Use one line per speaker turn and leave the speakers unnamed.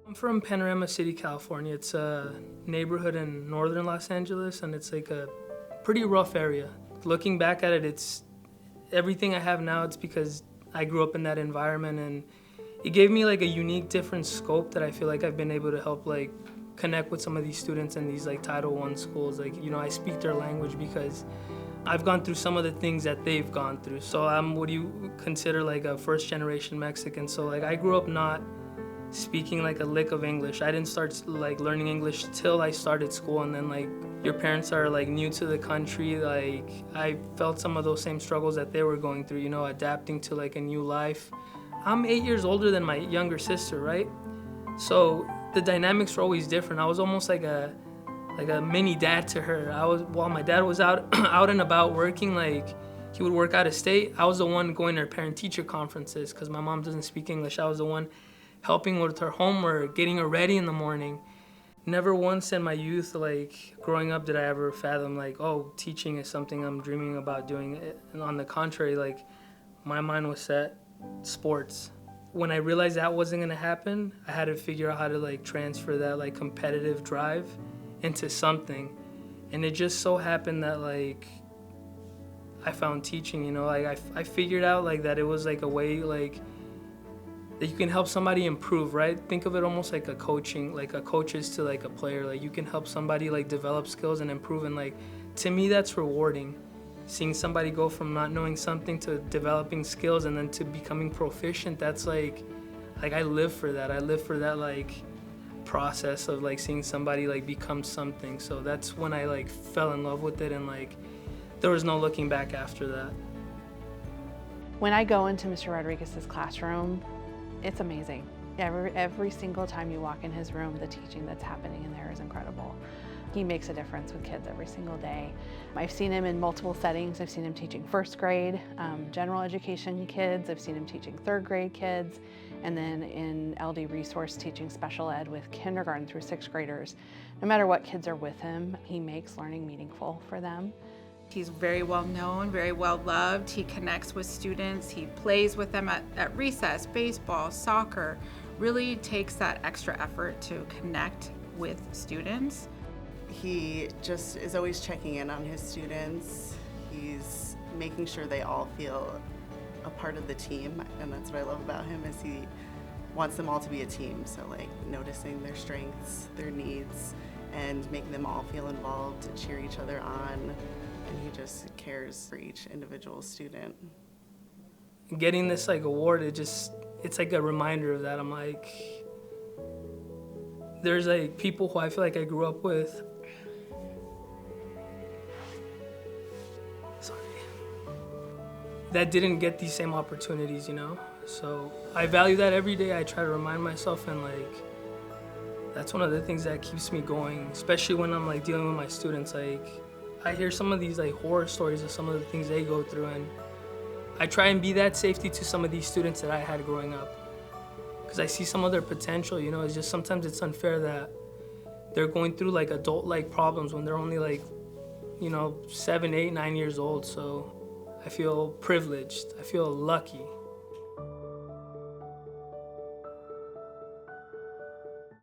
I'm from Panorama City, California. It's a neighborhood in northern Los Angeles, and it's like a pretty rough area. Looking back at it, it's everything I have now. It's because I grew up in that environment, and it gave me like a unique, different scope that I feel like I've been able to help like connect with some of these students in these like Title I schools. Like, you know, I speak their language because I've gone through some of the things that they've gone through. So I'm what you consider like a first-generation Mexican. So like I grew up not speaking like a lick of English. I didn't start like learning English till I started school, and then like your parents are like new to the country. Like I felt some of those same struggles that they were going through, you know, adapting to like a new life. I'm 8 years older than my younger sister, right? So the dynamics were always different. I was almost like a mini dad to her. While my dad was out out and about working, like he would work out of state, I was the one going to her parent-teacher conferences because my mom doesn't speak English. I was the one helping with her homework, getting her ready in the morning. Never once in my youth, like growing up, did I ever fathom like, oh, teaching is something I'm dreaming about doing. And on the contrary, like my mind was set sports. When I realized that wasn't gonna happen, I had to figure out how to like transfer that like competitive drive into something. And it just so happened that like I found teaching, you know, like I figured out like that it was like a way like that you can help somebody improve, right? Think of it almost like a coaching, like a coach is to like a player. Like you can help somebody like develop skills and improve, and like to me that's rewarding. Seeing somebody go from not knowing something to developing skills and then to becoming proficient, that's like I live for that. I live for that like process of like seeing somebody like become something. So that's when I like fell in love with it, and like there was no looking back after that.
When I go into Mr. Rodriguez's classroom, it's amazing. Every single time you walk in his room, the teaching that's happening in there is incredible. He makes a difference with kids every single day. I've seen him in multiple settings. I've seen him teaching first grade, general education kids. I've seen him teaching third grade kids, and then in LD Resource teaching special ed with kindergarten through sixth graders. No matter what kids are with him, he makes learning meaningful for them.
He's very well known, very well loved. He connects with students. He plays with them at recess, baseball, soccer. Really takes that extra effort to connect with students.
He just is always checking in on his students. He's making sure they all feel a part of the team, and that's what I love about him, is he wants them all to be a team. So like noticing their strengths, their needs, and making them all feel involved, to cheer each other on. And he just cares for each individual student.
Getting this like award, it's like a reminder of that. I'm like, there's like people who I feel like I grew up with. Sorry. That didn't get these same opportunities, you know? So I value that every day. I try to remind myself, and like, that's one of the things that keeps me going, especially when I'm like dealing with my students. Like, I hear some of these like horror stories of some of the things they go through, and I try and be that safety to some of these students that I had growing up, because I see some of their potential. You know, it's just sometimes it's unfair that they're going through like adult-like problems when they're only like, you know, 7, 8, 9 years old. So I feel privileged. I feel lucky.